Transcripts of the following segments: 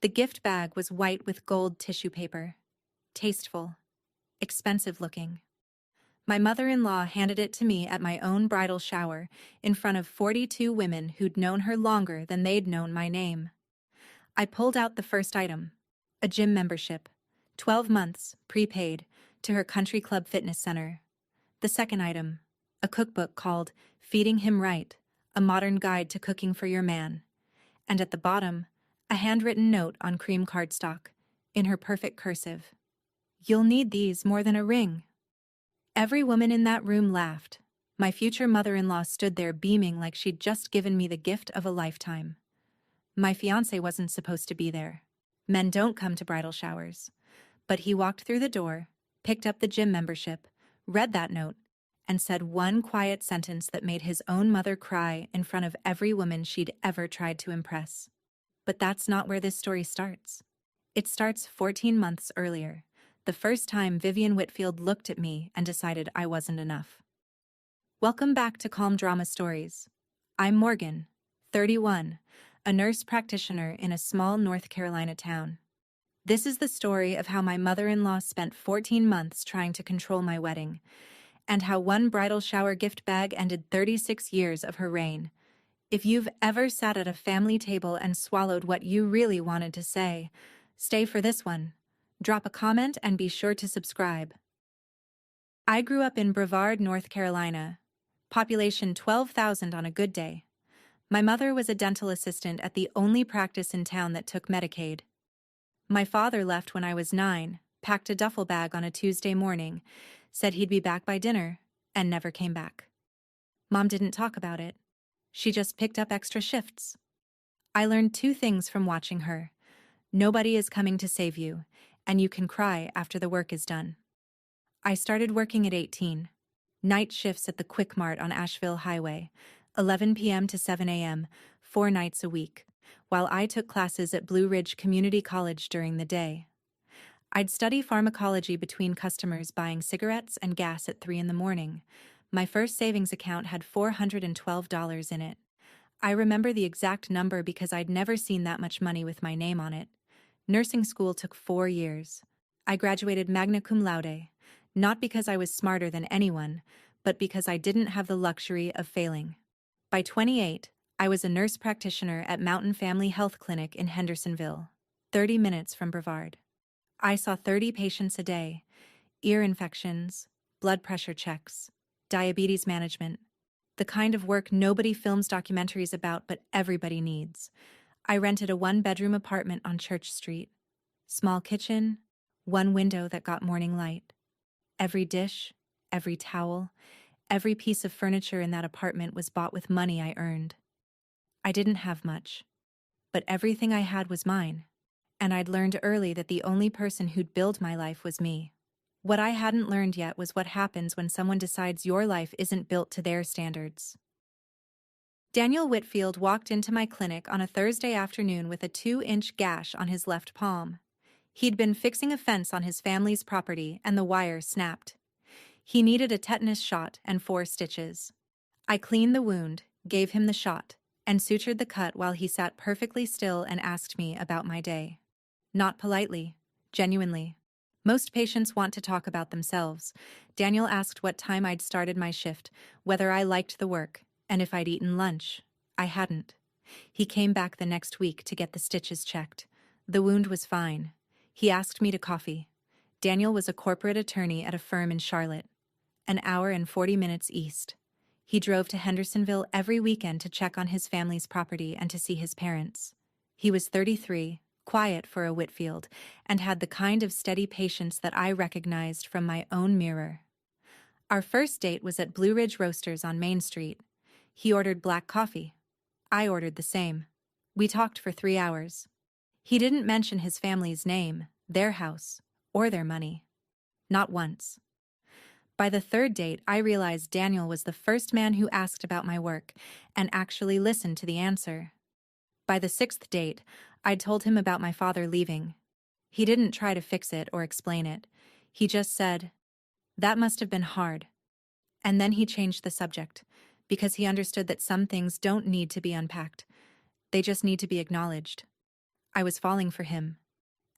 The gift bag was white with gold tissue paper. Tasteful. Expensive looking. My mother-in-law handed it to me at my own bridal shower in front of 42 women who'd known her longer than they'd known my name. I pulled out the first item, a gym membership, 12 months, prepaid, to her country club fitness center. The second item, a cookbook called Feeding Him Right, a modern guide to cooking for your man. And at the bottom, a handwritten note on cream cardstock, in her perfect cursive. You'll need these more than a ring. Every woman in that room laughed. My future mother-in-law stood there beaming like she'd just given me the gift of a lifetime. My fiancé wasn't supposed to be there. Men don't come to bridal showers. But he walked through the door, picked up the gym membership, read that note, and said one quiet sentence that made his own mother cry in front of every woman she'd ever tried to impress. But that's not where this story starts. It starts 14 months earlier, the first time Vivian Whitfield looked at me and decided I wasn't enough. Welcome back to Calm Drama Stories. I'm Morgan, 31, a nurse practitioner in a small North Carolina town. This is the story of how my mother-in-law spent 14 months trying to control my wedding, and how one bridal shower gift bag ended 36 years of her reign. If you've ever sat at a family table and swallowed what you really wanted to say, stay for this one. Drop a comment and be sure to subscribe. I grew up in Brevard, North Carolina. Population 12,000 on a good day. My mother was a dental assistant at the only practice in town that took Medicaid. My father left when I was 9, packed a duffel bag on a Tuesday morning, said he'd be back by dinner, and never came back. Mom didn't talk about it. She just picked up extra shifts. I learned 2 things from watching her. Nobody is coming to save you, and you can cry after the work is done. I started working at 18. Night shifts at the Quick Mart on Asheville Highway, 11 p.m. to 7 a.m., 4 nights a week, while I took classes at Blue Ridge Community College during the day. I'd study pharmacology between customers buying cigarettes and gas at 3 in the morning. My first savings account had $412 in it. I remember the exact number because I'd never seen that much money with my name on it. Nursing school took 4 years. I graduated magna cum laude, not because I was smarter than anyone, but because I didn't have the luxury of failing. By 28, I was a nurse practitioner at Mountain Family Health Clinic in Hendersonville, 30 minutes from Brevard. I saw 30 patients a day, ear infections, blood pressure checks, diabetes management, the kind of work nobody films documentaries about but everybody needs. I rented a 1-bedroom apartment on Church Street. Small kitchen, 1 window that got morning light. Every dish, every towel, every piece of furniture in that apartment was bought with money I earned. I didn't have much, but everything I had was mine, and I'd learned early that the only person who'd build my life was me. What I hadn't learned yet was what happens when someone decides your life isn't built to their standards. Daniel Whitfield walked into my clinic on a Thursday afternoon with a 2-inch gash on his left palm. He'd been fixing a fence on his family's property and the wire snapped. He needed a tetanus shot and 4 stitches. I cleaned the wound, gave him the shot, and sutured the cut while he sat perfectly still and asked me about my day. Not politely, genuinely. Most patients want to talk about themselves. Daniel asked what time I'd started my shift, whether I liked the work, and if I'd eaten lunch. I hadn't. He came back the next week to get the stitches checked. The wound was fine. He asked me to coffee. Daniel was a corporate attorney at a firm in Charlotte, an hour and 40 minutes east. He drove to Hendersonville every weekend to check on his family's property and to see his parents. He was 33, quiet for a Whitfield, and had the kind of steady patience that I recognized from my own mirror. Our first date was at Blue Ridge Roasters on Main Street. He ordered black coffee. I ordered the same. We talked for 3 hours. He didn't mention his family's name, their house, or their money. Not once. By the 3rd date, I realized Daniel was the first man who asked about my work and actually listened to the answer. By the 6th date, I'd told him about my father leaving. He didn't try to fix it or explain it. He just said, "That must have been hard." And then he changed the subject, because he understood that some things don't need to be unpacked. They just need to be acknowledged. I was falling for him,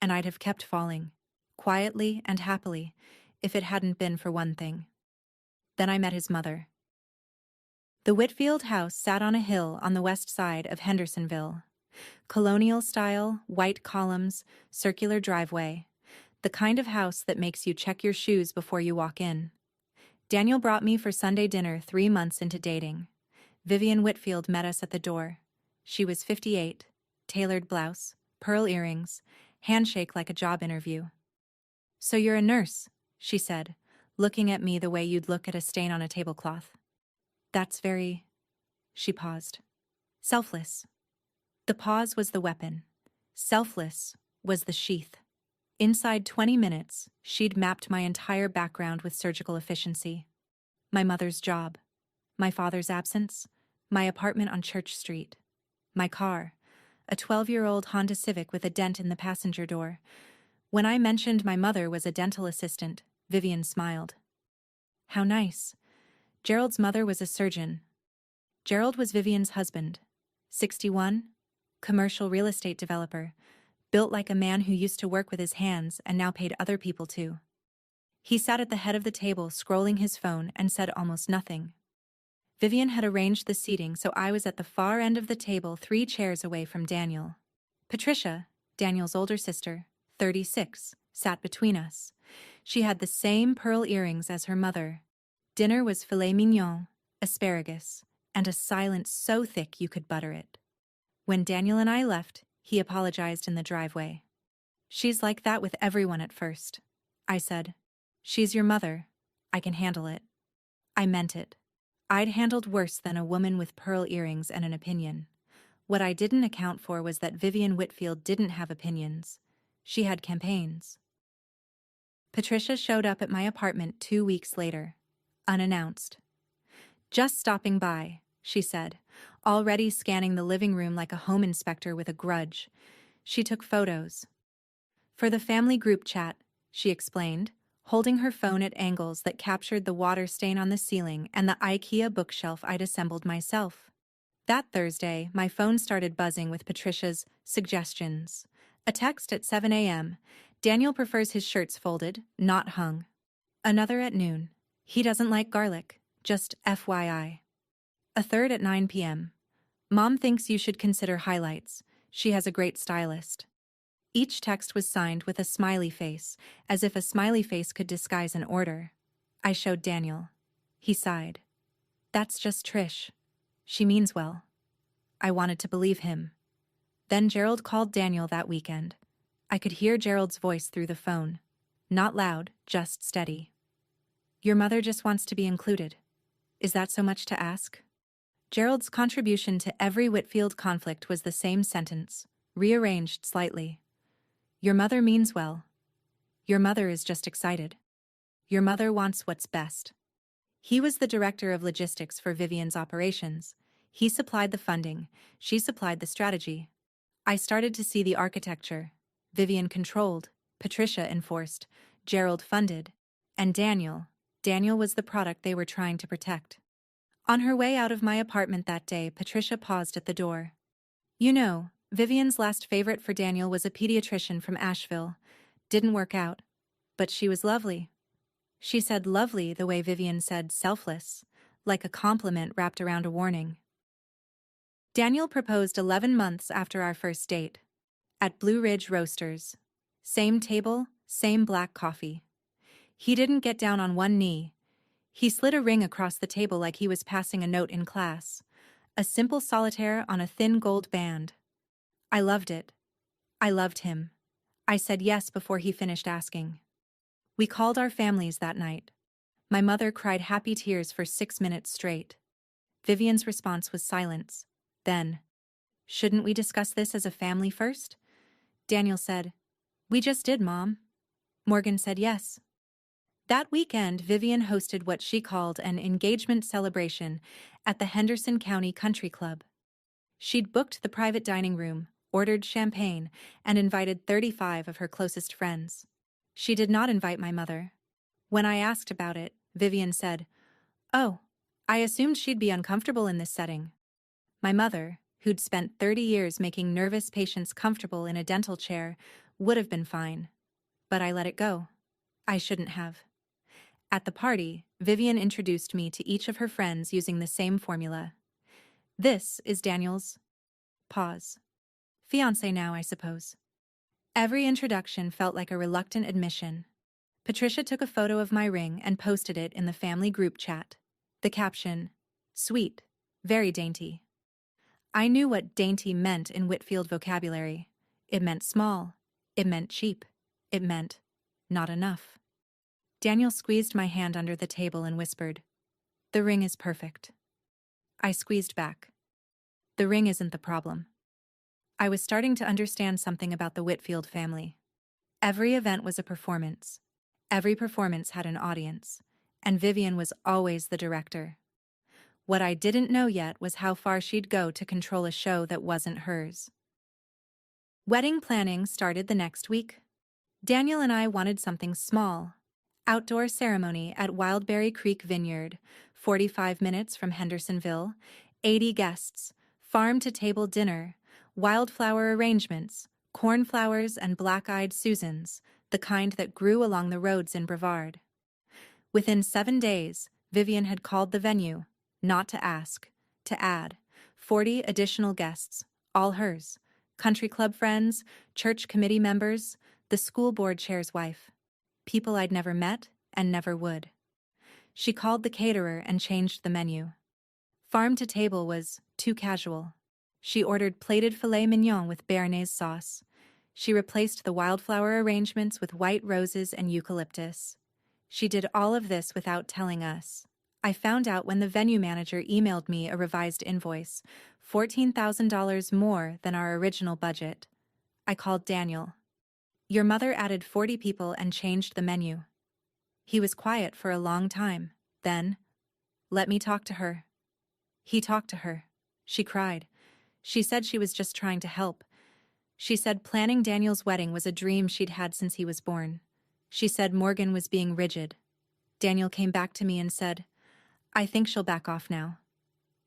and I'd have kept falling, quietly and happily, if it hadn't been for one thing. Then I met his mother. The Whitfield house sat on a hill on the west side of Hendersonville. Colonial style, white columns, circular driveway. The kind of house that makes you check your shoes before you walk in. Daniel brought me for Sunday dinner 3 months into dating. Vivian Whitfield met us at the door. She was 58, tailored blouse, pearl earrings, handshake like a job interview. "So you're a nurse," she said, looking at me the way you'd look at a stain on a tablecloth. "That's very..." She paused. "Selfless." The pause was the weapon. Selfless was the sheath. Inside 20 minutes, she'd mapped my entire background with surgical efficiency. My mother's job, my father's absence, my apartment on Church Street, my car, a 12-year-old Honda Civic with a dent in the passenger door. When I mentioned my mother was a dental assistant, Vivian smiled. "How nice." Gerald's mother was a surgeon. Gerald was Vivian's husband, 61, commercial real estate developer, built like a man who used to work with his hands and now paid other people to. He sat at the head of the table scrolling his phone and said almost nothing. Vivian had arranged the seating so I was at the far end of the table 3 chairs away from Daniel. Patricia, Daniel's older sister, 36, sat between us. She had the same pearl earrings as her mother. Dinner was filet mignon, asparagus, and a silence so thick you could butter it. When Daniel and I left, he apologized in the driveway. "She's like that with everyone at first," I said. "She's your mother. I can handle it." I meant it. I'd handled worse than a woman with pearl earrings and an opinion. What I didn't account for was that Vivian Whitfield didn't have opinions. She had campaigns. Patricia showed up at my apartment 2 weeks later, unannounced. "Just stopping by," she said, already scanning the living room like a home inspector with a grudge. She took photos. "For the family group chat," she explained, holding her phone at angles that captured the water stain on the ceiling and the IKEA bookshelf I'd assembled myself. That Thursday, my phone started buzzing with Patricia's suggestions. A text at 7 a.m. "Daniel prefers his shirts folded, not hung." Another at noon. "He doesn't like garlic, just FYI." A third at 9 p.m. "Mom thinks you should consider highlights. She has a great stylist." Each text was signed with a smiley face, as if a smiley face could disguise an order. I showed Daniel. He sighed. "That's just Trish. She means well." I wanted to believe him. Then Gerald called Daniel that weekend. I could hear Gerald's voice through the phone. Not loud, just steady. "Your mother just wants to be included. Is that so much to ask?" Gerald's contribution to every Whitfield conflict was the same sentence, rearranged slightly. "Your mother means well. Your mother is just excited. Your mother wants what's best." He was the director of logistics for Vivian's operations. He supplied the funding, she supplied the strategy. I started to see the architecture. Vivian controlled, Patricia enforced, Gerald funded, and Daniel was the product they were trying to protect. On her way out of my apartment that day, Patricia paused at the door. "You know, Vivian's last favorite for Daniel was a pediatrician from Asheville. Didn't work out. But she was lovely." She said lovely the way Vivian said selfless, like a compliment wrapped around a warning. Daniel proposed 11 months after our first date. At Blue Ridge Roasters. Same table, same black coffee. He didn't get down on one knee. He slid a ring across the table like he was passing a note in class. A simple solitaire on a thin gold band. I loved it. I loved him. I said yes before he finished asking. We called our families that night. My mother cried happy tears for 6 minutes straight. Vivian's response was silence. Then, "Shouldn't we discuss this as a family first?" Daniel said, "We just did, Mom." Morgan said yes. That weekend, Vivian hosted what she called an engagement celebration at the Henderson County Country Club. She'd booked the private dining room, ordered champagne, and invited 35 of her closest friends. She did not invite my mother. When I asked about it, Vivian said, "Oh, I assumed she'd be uncomfortable in this setting." My mother, who'd spent 30 years making nervous patients comfortable in a dental chair, would have been fine. But I let it go. I shouldn't have. At the party, Vivian introduced me to each of her friends using the same formula. This is Daniel's pause. Fiancé now, I suppose. Every introduction felt like a reluctant admission. Patricia took a photo of my ring and posted it in the family group chat. The caption, "Sweet, very dainty." I knew what dainty meant in Whitfield vocabulary. It meant small. It meant cheap. It meant not enough. Daniel squeezed my hand under the table and whispered, "The ring is perfect." I squeezed back. The ring isn't the problem. I was starting to understand something about the Whitfield family. Every event was a performance. Every performance had an audience. And Vivian was always the director. What I didn't know yet was how far she'd go to control a show that wasn't hers. Wedding planning started the next week. Daniel and I wanted something small. Outdoor ceremony at Wildberry Creek Vineyard, 45 minutes from Hendersonville, 80 guests, farm-to-table dinner, wildflower arrangements, cornflowers and black-eyed Susans, the kind that grew along the roads in Brevard. Within 7 days, Vivian had called the venue, not to ask, to add 40 additional guests, all hers, country club friends, church committee members, the school board chair's wife, people I'd never met and never would. She called the caterer and changed the menu. Farm to table was too casual. She ordered plated filet mignon with béarnaise sauce. She replaced the wildflower arrangements with white roses and eucalyptus. She did all of this without telling us. I found out when the venue manager emailed me a revised invoice, $14,000 more than our original budget. I called Daniel. "Your mother added 40 people and changed the menu." He was quiet for a long time. Then, "Let me talk to her." He talked to her. She cried. She said she was just trying to help. She said planning Daniel's wedding was a dream she'd had since he was born. She said Morgan was being rigid. Daniel came back to me and said, "I think she'll back off now."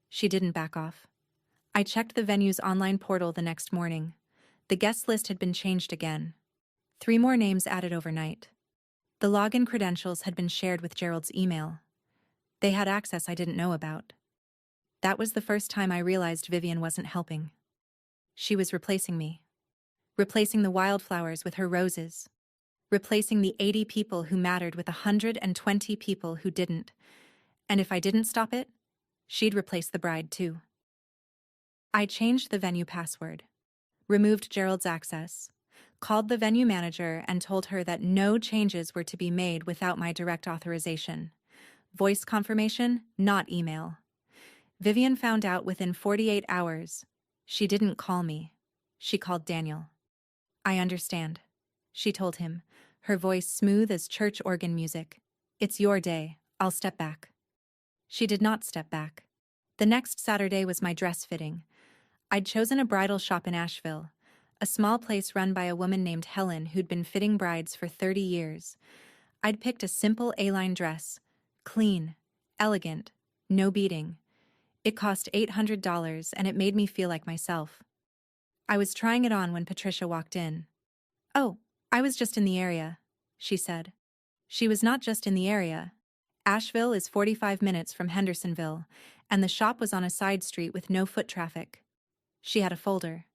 She didn't back off. I checked the venue's online portal the next morning. The guest list had been changed again. 3 more names added overnight. The login credentials had been shared with Gerald's email. They had access I didn't know about. That was the first time I realized Vivian wasn't helping. She was replacing me. Replacing the wildflowers with her roses. Replacing the 80 people who mattered with 120 people who didn't. And if I didn't stop it, she'd replace the bride too. I changed the venue password, removed Gerald's access, called the venue manager and told her that no changes were to be made without my direct authorization. Voice confirmation, not email. Vivian found out within 48 hours. She didn't call me. She called Daniel. "I understand," she told him, her voice smooth as church organ music. "It's your day. I'll step back." She did not step back. The next Saturday was my dress fitting. I'd chosen a bridal shop in Asheville, a small place run by a woman named Helen who'd been fitting brides for 30 years. I'd picked a simple A-line dress, clean, elegant, no beading. It cost $800 and it made me feel like myself. I was trying it on when Patricia walked in. "Oh, I was just in the area," she said. She was not just in the area. Asheville is 45 minutes from Hendersonville, and the shop was on a side street with no foot traffic. She had a folder.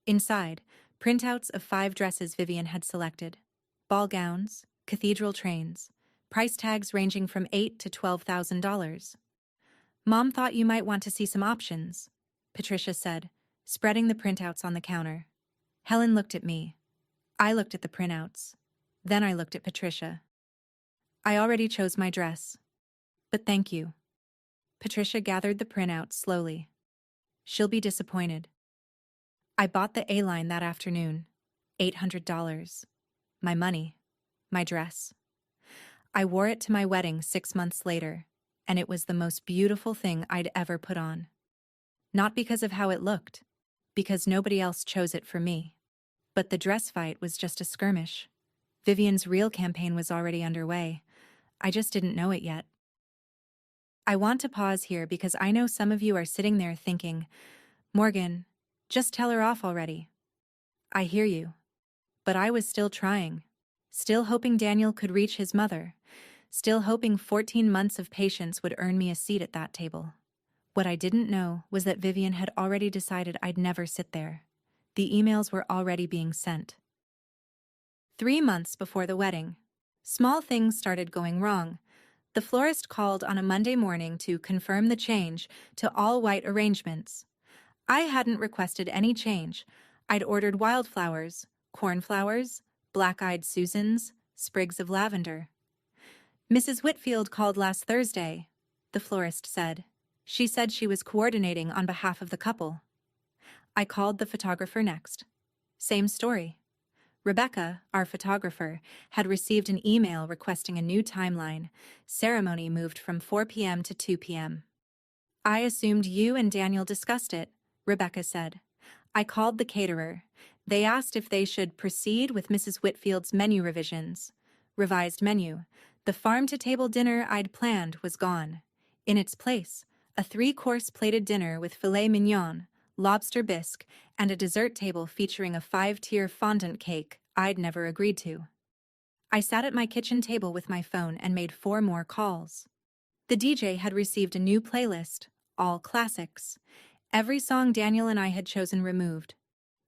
Inside, printouts of 5 dresses Vivian had selected. Ball gowns, cathedral trains, price tags ranging from $8,000 to $12,000. "Mom thought you might want to see some options," Patricia said, spreading the printouts on the counter. Helen looked at me. I looked at the printouts. Then I looked at Patricia. "I already chose my dress. But thank you." Patricia gathered the printouts slowly. "She'll be disappointed." I bought the A-line that afternoon. $800. My money. My dress. I wore it to my wedding 6 months later, and it was the most beautiful thing I'd ever put on. Not because of how it looked, because nobody else chose it for me. But the dress fight was just a skirmish. Vivian's real campaign was already underway. I just didn't know it yet. I want to pause here because I know some of you are sitting there thinking, "Morgan, Just tell her off already. I hear you. But I was still trying. Still hoping Daniel could reach his mother. Still hoping 14 months of patience would earn me a seat at that table. What I didn't know was that Vivian had already decided I'd never sit there. The emails were already being sent. 3 months before the wedding, small things started going wrong. The florist called on a Monday morning to confirm the change to all-white arrangements. I hadn't requested any change. I'd ordered wildflowers, cornflowers, black-eyed Susans, sprigs of lavender. Mrs. Whitfield called last Thursday, the florist said. She said she was coordinating on behalf of the couple. I called the photographer next. Same story. Rebecca, our photographer, had received an email requesting a new timeline. Ceremony moved from 4 p.m. to 2 p.m. I assumed you and Daniel discussed it, Rebecca said. I called the caterer. They asked if they should proceed with Mrs. Whitfield's menu revisions. Revised menu. The farm-to-table dinner I'd planned was gone. In its place, a 3-course plated dinner with filet mignon, lobster bisque, and a dessert table featuring a 5-tier fondant cake I'd never agreed to. I sat at my kitchen table with my phone and made 4 more calls. The DJ had received a new playlist, all classics. Every song Daniel and I had chosen removed.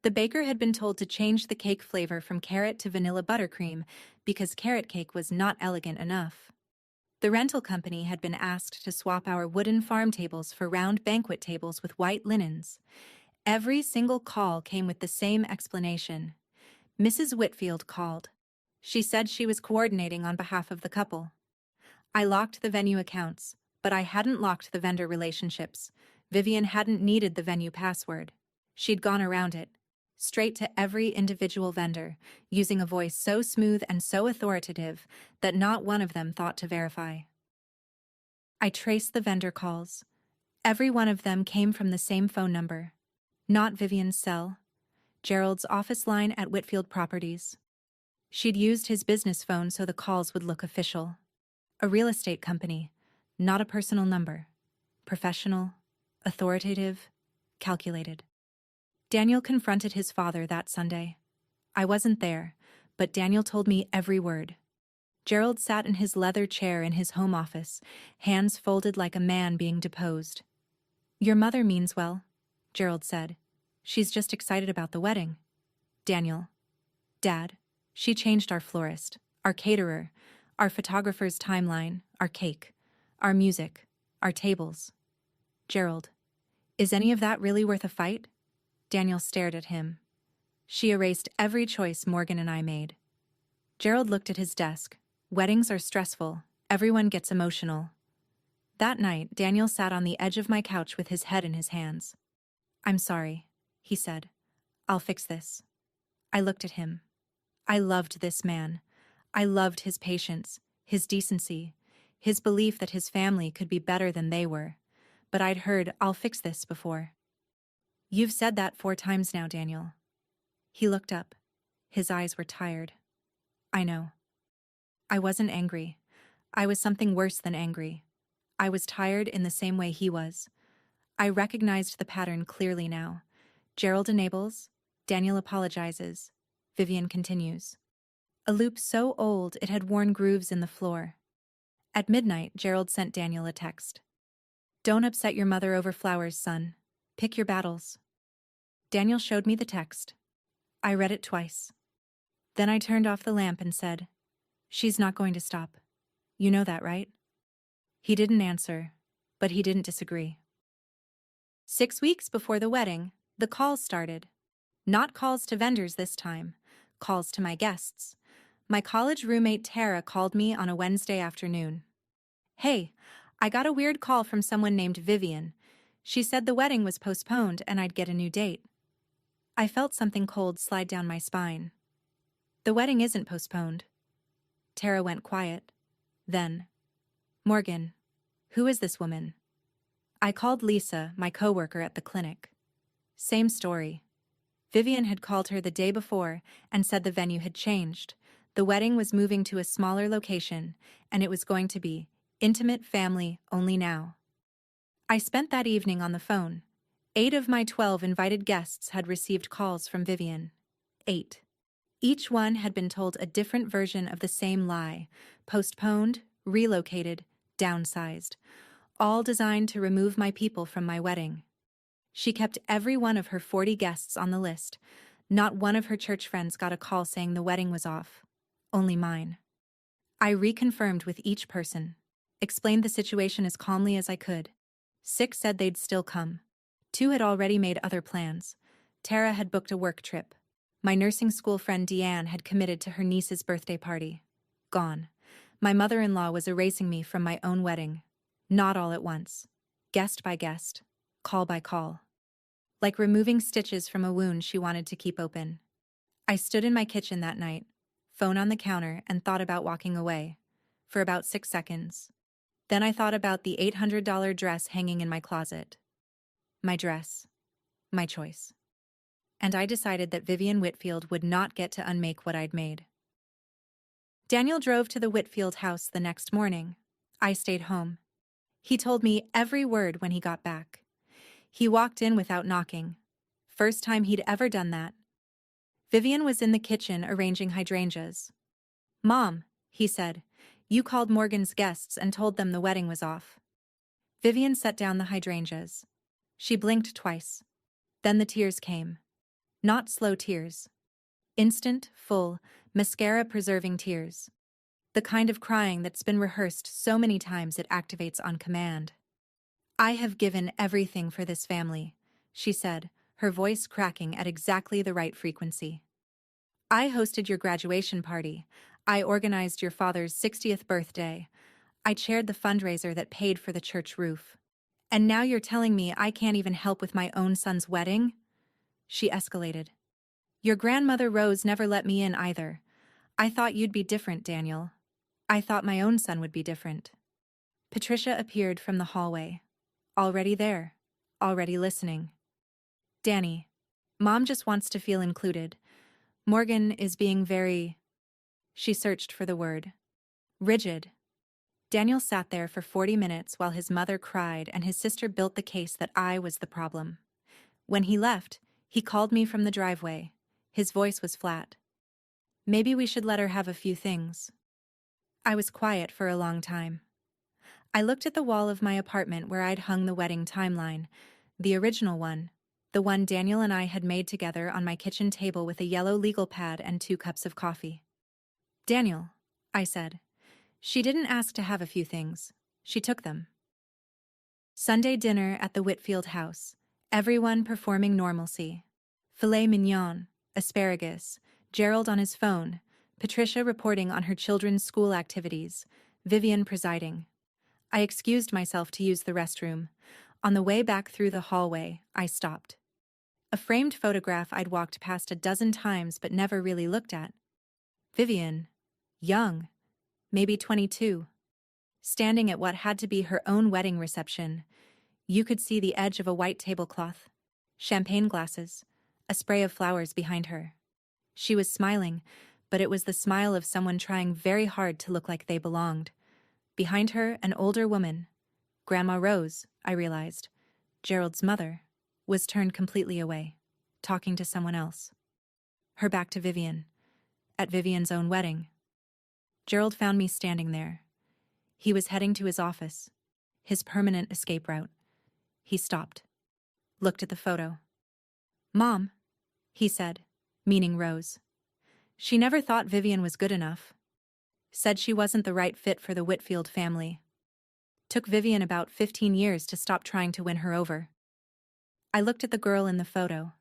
The baker had been told to change the cake flavor from carrot to vanilla buttercream because carrot cake was not elegant enough. The rental company had been asked to swap our wooden farm tables for round banquet tables with white linens. Every single call came with the same explanation. Mrs. Whitfield called. She said she was coordinating on behalf of the couple. I locked the venue accounts, but I hadn't locked the vendor relationships. Vivian hadn't needed the venue password. She'd gone around it, straight to every individual vendor, using a voice so smooth and so authoritative that not one of them thought to verify. I traced the vendor calls. Every one of them came from the same phone number. Not Vivian's cell. Gerald's office line at Whitfield Properties. She'd used his business phone so the calls would look official. A real estate company, not a personal number. Professional, authoritative, calculated. Daniel confronted his father that Sunday. I wasn't there, but Daniel told me every word. Gerald sat in his leather chair in his home office, hands folded like a man being deposed. Your mother means well, Gerald said. She's just excited about the wedding. Daniel. Dad, she changed our florist, our caterer, our photographer's timeline, our cake, our music, our tables. Gerald. Is any of that really worth a fight? Daniel stared at him. She erased every choice Morgan and I made. Gerald looked at his desk. Weddings are stressful. Everyone gets emotional. That night, Daniel sat on the edge of my couch with his head in his hands. I'm sorry, he said. I'll fix this. I looked at him. I loved this man. I loved his patience, his decency, his belief that his family could be better than they were. But I'd heard, I'll fix this before. You've said that 4 times now, Daniel. He looked up. His eyes were tired. I know. I wasn't angry. I was something worse than angry. I was tired in the same way he was. I recognized the pattern clearly now. Gerald enables, Daniel apologizes, Vivian continues. A loop so old it had worn grooves in the floor. At midnight, Gerald sent Daniel a text. Don't upset your mother over flowers, son. Pick your battles. Daniel showed me the text. I read it twice. Then I turned off the lamp and said, She's not going to stop. You know that, right? He didn't answer, but he didn't disagree. 6 weeks before the wedding, the calls started. Not calls to vendors this time, calls to my guests. My college roommate Tara called me on a Wednesday afternoon. Hey, I got a weird call from someone named Vivian. She said the wedding was postponed and I'd get a new date. I felt something cold slide down my spine. The wedding isn't postponed. Tara went quiet. Then, Morgan, who is this woman? I called Lisa, my coworker at the clinic. Same story. Vivian had called her the day before and said the venue had changed. The wedding was moving to a smaller location, and it was going to be intimate family only now. I spent that evening on the phone. 8 of my 12 invited guests had received calls from Vivian. 8. Each one had been told a different version of the same lie, postponed, relocated, downsized, all designed to remove my people from my wedding. She kept every one of her 40 guests on the list. Not one of her church friends got a call saying the wedding was off. Only mine. I reconfirmed with each person, explained the situation as calmly as I could. 6 said they'd still come. 2 had already made other plans. Tara had booked a work trip. My nursing school friend Deanne had committed to her niece's birthday party. Gone. My mother-in-law was erasing me from my own wedding. Not all at once. Guest by guest. Call by call. Like removing stitches from a wound she wanted to keep open. I stood in my kitchen that night, phone on the counter, and thought about walking away. For about 6 seconds. Then I thought about the $800 dress hanging in my closet. My dress. My choice. And I decided that Vivian Whitfield would not get to unmake what I'd made. Daniel drove to the Whitfield house the next morning. I stayed home. He told me every word when he got back. He walked in without knocking. First time he'd ever done that. Vivian was in the kitchen arranging hydrangeas. "Mom," he said, "you called Morgan's guests and told them the wedding was off." Vivian set down the hydrangeas. She blinked twice. Then the tears came. Not slow tears. Instant, full, mascara-preserving tears. The kind of crying that's been rehearsed so many times it activates on command. "I have given everything for this family," she said, her voice cracking at exactly the right frequency. "I hosted your graduation party. I organized your father's 60th birthday. I chaired the fundraiser that paid for the church roof. And now you're telling me I can't even help with my own son's wedding?" She escalated. "Your grandmother Rose never let me in either. I thought you'd be different, Daniel. I thought my own son would be different." Patricia appeared from the hallway. Already there. Already listening. "Danny, Mom just wants to feel included. Morgan is being very..." She searched for the word. "Rigid." Daniel sat there for 40 minutes while his mother cried and his sister built the case that I was the problem. When he left, he called me from the driveway. His voice was flat. "Maybe we should let her have a few things." I was quiet for a long time. I looked at the wall of my apartment where I'd hung the wedding timeline, the original one, the one Daniel and I had made together on my kitchen table with a yellow legal pad and 2 cups of coffee. "Daniel," I said. "She didn't ask to have a few things. She took them." Sunday dinner at the Whitfield house. Everyone performing normalcy. Filet mignon, asparagus, Gerald on his phone, Patricia reporting on her children's school activities, Vivian presiding. I excused myself to use the restroom. On the way back through the hallway, I stopped. A framed photograph I'd walked past a dozen times but never really looked at. Vivian. Young. Maybe 22. Standing at what had to be her own wedding reception. You could see the edge of a white tablecloth. Champagne glasses. A spray of flowers behind her. She was smiling, but it was the smile of someone trying very hard to look like they belonged. Behind her, an older woman. Grandma Rose, I realized, Gerald's mother, was turned completely away, talking to someone else. Her back to Vivian. At Vivian's own wedding. Gerald found me standing there. He was heading to his office, his permanent escape route. He stopped. Looked at the photo. "Mom," he said, meaning Rose. She never thought Vivian was good enough. Said she wasn't the right fit for the Whitfield family. Took Vivian about 15 years to stop trying to win her over. I looked at the girl in the photo.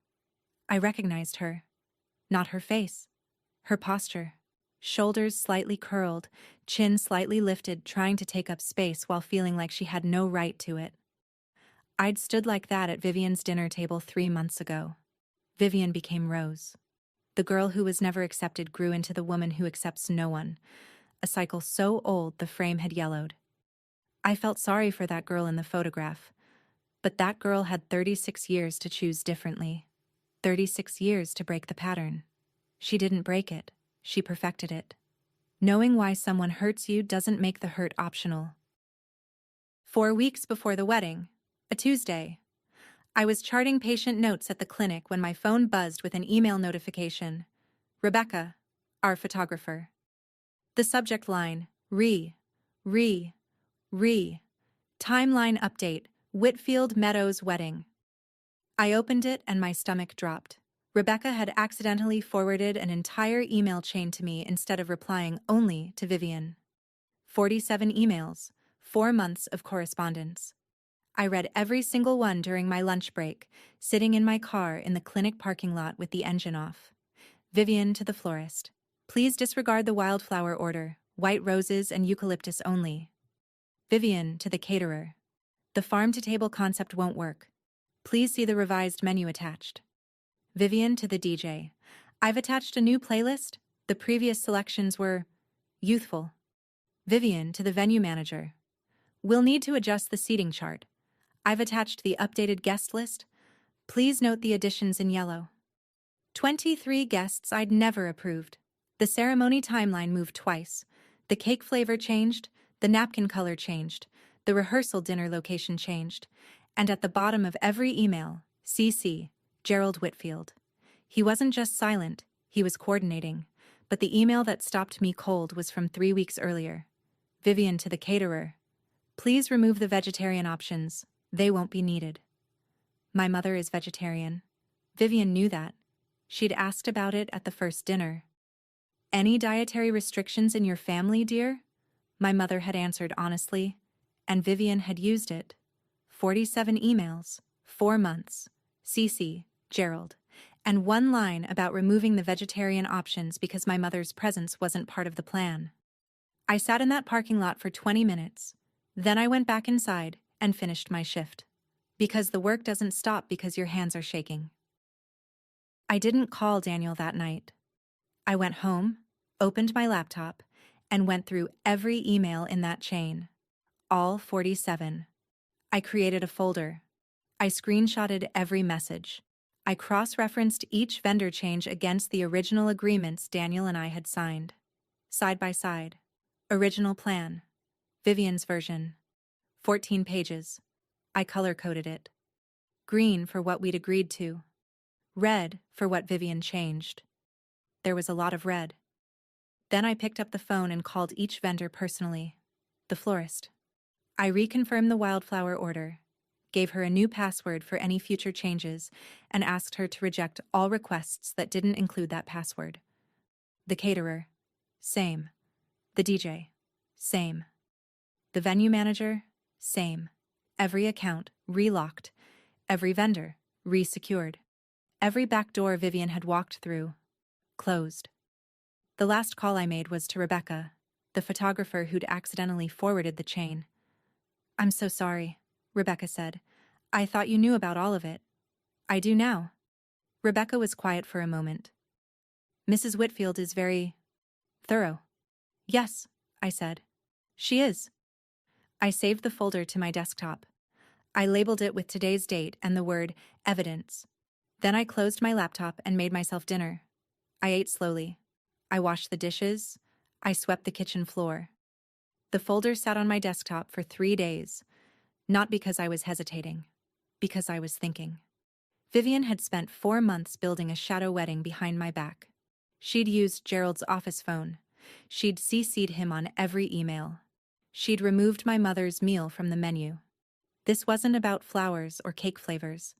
I recognized her. Not her face. Her posture. Shoulders slightly curled, chin slightly lifted, trying to take up space while feeling like she had no right to it. I'd stood like that at Vivian's dinner table 3 months ago. Vivian became Rose. The girl who was never accepted grew into the woman who accepts no one. A cycle so old the frame had yellowed. I felt sorry for that girl in the photograph. But that girl had 36 years to choose differently. 36 years to break the pattern. She didn't break it. She perfected it. Knowing why someone hurts you doesn't make the hurt optional. 4 weeks before the wedding, a Tuesday, I was charting patient notes at the clinic when my phone buzzed with an email notification. Rebecca, our photographer. The subject line, re, timeline update, Whitfield Meadows wedding. I opened it and my stomach dropped. Rebecca had accidentally forwarded an entire email chain to me instead of replying only to Vivian. 47 emails, 4 months of correspondence. I read every single one during my lunch break, sitting in my car in the clinic parking lot with the engine off. Vivian to the florist. Please disregard the wildflower order, white roses and eucalyptus only. Vivian to the caterer. The farm-to-table concept won't work. Please see the revised menu attached. Vivian to the DJ. I've attached a new playlist. The previous selections were youthful. Vivian to the venue manager. We'll need to adjust the seating chart. I've attached the updated guest list. Please note the additions in yellow. 23 guests I'd never approved. The ceremony timeline moved twice. The cake flavor changed, the napkin color changed, the rehearsal dinner location changed, and at the bottom of every email, CC, Gerald Whitfield. He wasn't just silent, he was coordinating, but the email that stopped me cold was from 3 weeks earlier. Vivian to the caterer. Please remove the vegetarian options, they won't be needed. My mother is vegetarian. Vivian knew that. She'd asked about it at the first dinner. Any dietary restrictions in your family, dear? My mother had answered honestly, and Vivian had used it. 47 emails, 4 months, CC, Gerald, and 1 line about removing the vegetarian options because my mother's presence wasn't part of the plan. I sat in that parking lot for 20 minutes. Then I went back inside and finished my shift. Because the work doesn't stop because your hands are shaking. I didn't call Daniel that night. I went home, opened my laptop, and went through every email in that chain. All 47. I created a folder. I screenshotted every message. I cross-referenced each vendor change against the original agreements Daniel and I had signed. Side by side. Original plan. Vivian's version. 14 pages. I color-coded it. Green for what we'd agreed to. Red for what Vivian changed. There was a lot of red. Then I picked up the phone and called each vendor personally. The florist. I reconfirmed the wildflower order, gave her a new password for any future changes, and asked her to reject all requests that didn't include that password. The caterer. Same. The DJ. Same. The venue manager. Same. Every account relocked. Every vendor resecured. Every back door Vivian had walked through closed. The last call I made was to Rebecca, the photographer who'd accidentally forwarded the chain. I'm so sorry, Rebecca said. I thought you knew about all of it. I do now. Rebecca was quiet for a moment. Mrs. Whitfield is very thorough. Yes, I said. She is. I saved the folder to my desktop. I labeled it with today's date and the word evidence. Then I closed my laptop and made myself dinner. I ate slowly. I washed the dishes. I swept the kitchen floor. The folder sat on my desktop for 3 days, not because I was hesitating, because I was thinking. Vivian had spent 4 months building a shadow wedding behind my back. She'd used Gerald's office phone. She'd CC'd him on every email. She'd removed my mother's meal from the menu. This wasn't about flowers or cake flavors.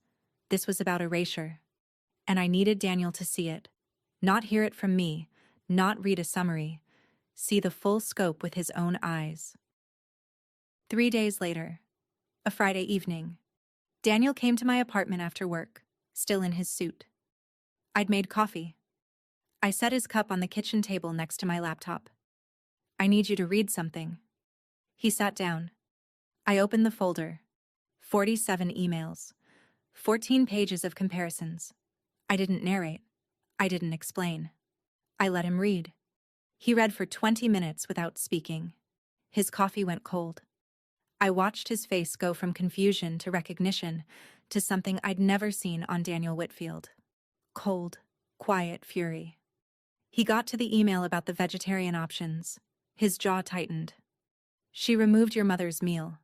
This was about erasure. And I needed Daniel to see it. Not hear it from me, not read a summary. See the full scope with his own eyes. 3 days later, a Friday evening, Daniel came to my apartment after work, still in his suit. I'd made coffee. I set his cup on the kitchen table next to my laptop. I need you to read something. He sat down. I opened the folder. 47 emails. 14 pages of comparisons. I didn't narrate. I didn't explain. I let him read. He read for 20 minutes without speaking. His coffee went cold. I watched his face go from confusion to recognition to something I'd never seen on Daniel Whitfield. Cold, quiet fury. He got to the email about the vegetarian options. His jaw tightened. She removed your mother's meal.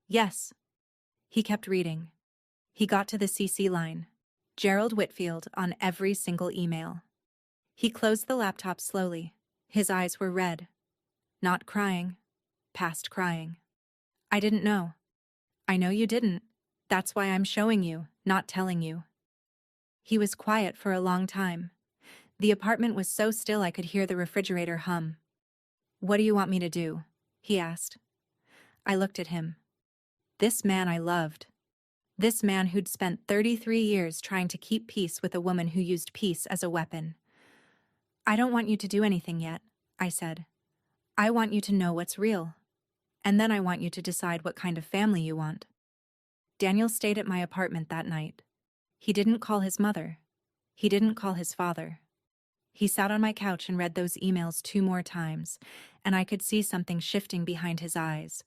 Yes. He kept reading. He got to the CC line. Gerald Whitfield on every single email. He closed the laptop slowly. His eyes were red. Not crying. Past crying. I didn't know. I know you didn't. That's why I'm showing you, not telling you. He was quiet for a long time. The apartment was so still I could hear the refrigerator hum. What do you want me to do? He asked. I looked at him. This man I loved. This man who'd spent 33 years trying to keep peace with a woman who used peace as a weapon. I don't want you to do anything yet, I said. I want you to know what's real. And then I want you to decide what kind of family you want. Daniel stayed at my apartment that night. He didn't call his mother. He didn't call his father. He sat on my couch and read those emails 2 more times, and I could see something shifting behind his eyes.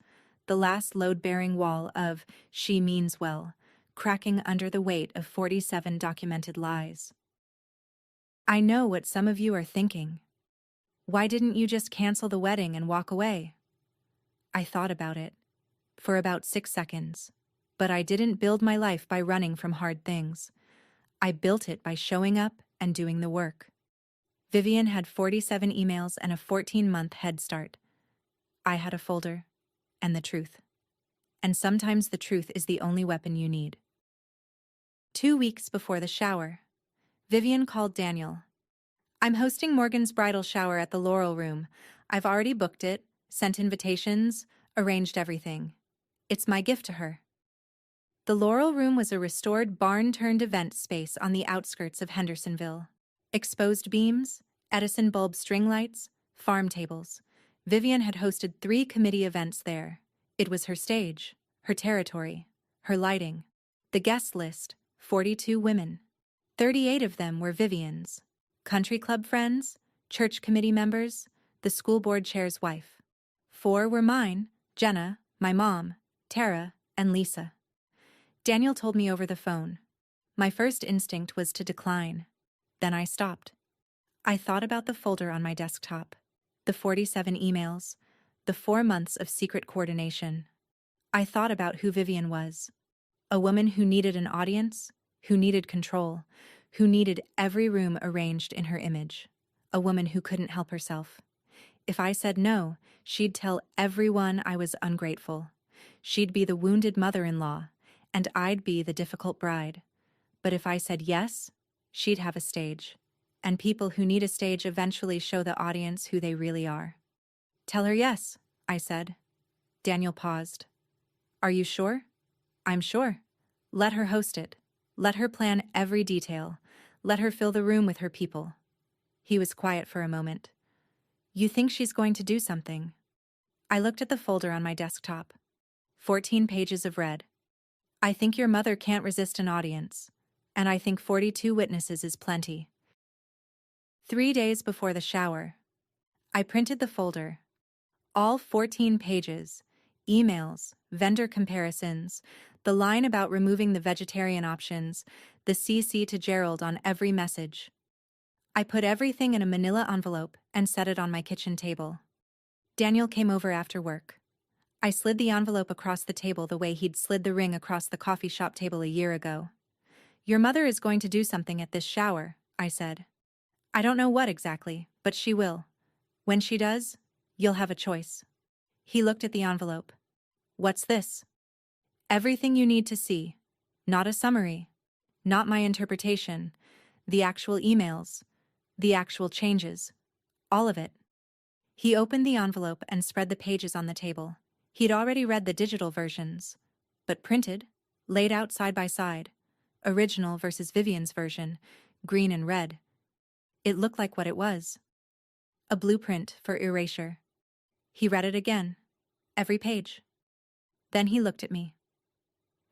The last load-bearing wall of "she means well," cracking under the weight of 47 documented lies. I know what some of you are thinking. Why didn't you just cancel the wedding and walk away? I thought about it. For about 6 seconds. But I didn't build my life by running from hard things. I built it by showing up and doing the work. Vivian had 47 emails and a 14-month head start. I had a folder. And the truth. And sometimes the truth is the only weapon you need. 2 weeks before the shower, Vivian called Daniel. I'm hosting Morgan's bridal shower at the Laurel Room. I've already booked it, sent invitations, arranged everything. It's my gift to her. The Laurel Room was a restored barn-turned event space on the outskirts of Hendersonville. Exposed beams, Edison bulb string lights, farm tables. Vivian had hosted 3 committee events there. It was her stage, her territory, her lighting. The guest list, 42 women. 38 of them were Vivian's. Country club friends, church committee members, the school board chair's wife. 4 were mine, Jenna, my mom, Tara, and Lisa. Daniel told me over the phone. My first instinct was to decline. Then I stopped. I thought about the folder on my desktop. The 47 emails, the 4 months of secret coordination. I thought about who Vivian was. A woman who needed an audience, who needed control, who needed every room arranged in her image. A woman who couldn't help herself. If I said no, she'd tell everyone I was ungrateful. She'd be the wounded mother-in-law, and I'd be the difficult bride. But if I said yes, she'd have a stage. And people who need a stage eventually show the audience who they really are. Tell her yes, I said. Daniel paused. Are you sure? I'm sure. Let her host it. Let her plan every detail. Let her fill the room with her people. He was quiet for a moment. You think she's going to do something? I looked at the folder on my desktop. 14 pages of red. I think your mother can't resist an audience. And I think 42 witnesses is plenty. 3 days before the shower, I printed the folder. All 14 pages, emails, vendor comparisons, the line about removing the vegetarian options, the CC to Gerald on every message. I put everything in a manila envelope and set it on my kitchen table. Daniel came over after work. I slid the envelope across the table the way he'd slid the ring across the coffee shop table a year ago. Your mother is going to do something at this shower, I said. I don't know what exactly, but she will. When she does, you'll have a choice. He looked at the envelope. What's this? Everything you need to see. Not a summary. Not my interpretation. The actual emails. The actual changes. All of it. He opened the envelope and spread the pages on the table. He'd already read the digital versions. But printed, laid out side by side. Original versus Vivian's version, green and red. It looked like what it was. A blueprint for erasure. He read it again. Every page. Then he looked at me.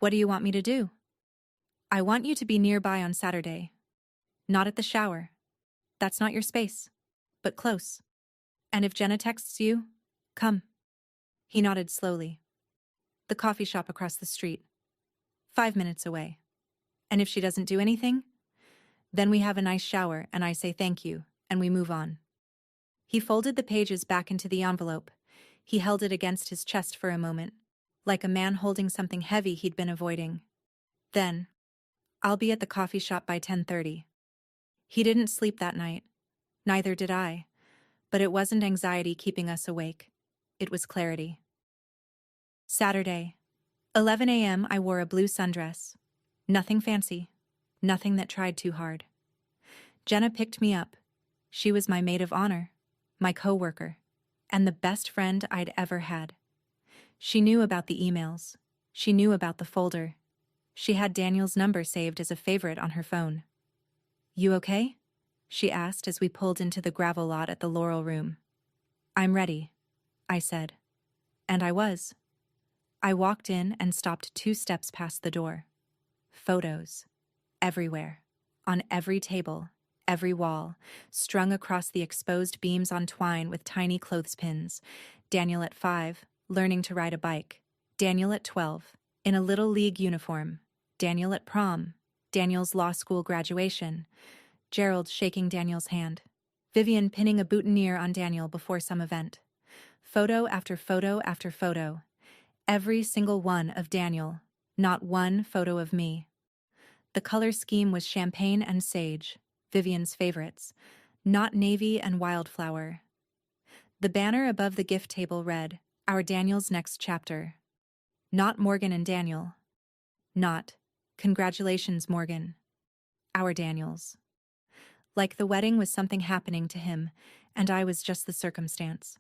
What do you want me to do? I want you to be nearby on Saturday. Not at the shower. That's not your space. But close. And if Jenna texts you, come. He nodded slowly. The coffee shop across the street. 5 minutes away. And if she doesn't do anything? Then we have a nice shower and I say thank you, and we move on. He folded the pages back into the envelope. He held it against his chest for a moment, like a man holding something heavy he'd been avoiding. Then, I'll be at the coffee shop by 10:30. He didn't sleep that night. Neither did I. But it wasn't anxiety keeping us awake. It was clarity. Saturday, 11 a.m. I wore a blue sundress. Nothing fancy. Nothing that tried too hard. Jenna picked me up. She was my maid of honor, my co-worker, and the best friend I'd ever had. She knew about the emails. She knew about the folder. She had Daniel's number saved as a favorite on her phone. "You okay?" she asked as we pulled into the gravel lot at the Laurel Room. "I'm ready," I said. And I was. I walked in and stopped 2 steps past the door. Photos. Everywhere. On every table. Every wall. Strung across the exposed beams on twine with tiny clothespins. Daniel at 5, learning to ride a bike. Daniel at 12, in a Little League uniform. Daniel at prom. Daniel's law school graduation. Gerald shaking Daniel's hand. Vivian pinning a boutonniere on Daniel before some event. Photo after photo after photo. Every single one of Daniel. Not one photo of me. The color scheme was champagne and sage, Vivian's favorites, not navy and wildflower. The banner above the gift table read, "Our Daniel's next chapter." Not Morgan and Daniel. Not, "Congratulations, Morgan." Our Daniels. Like the wedding was something happening to him, and I was just the circumstance.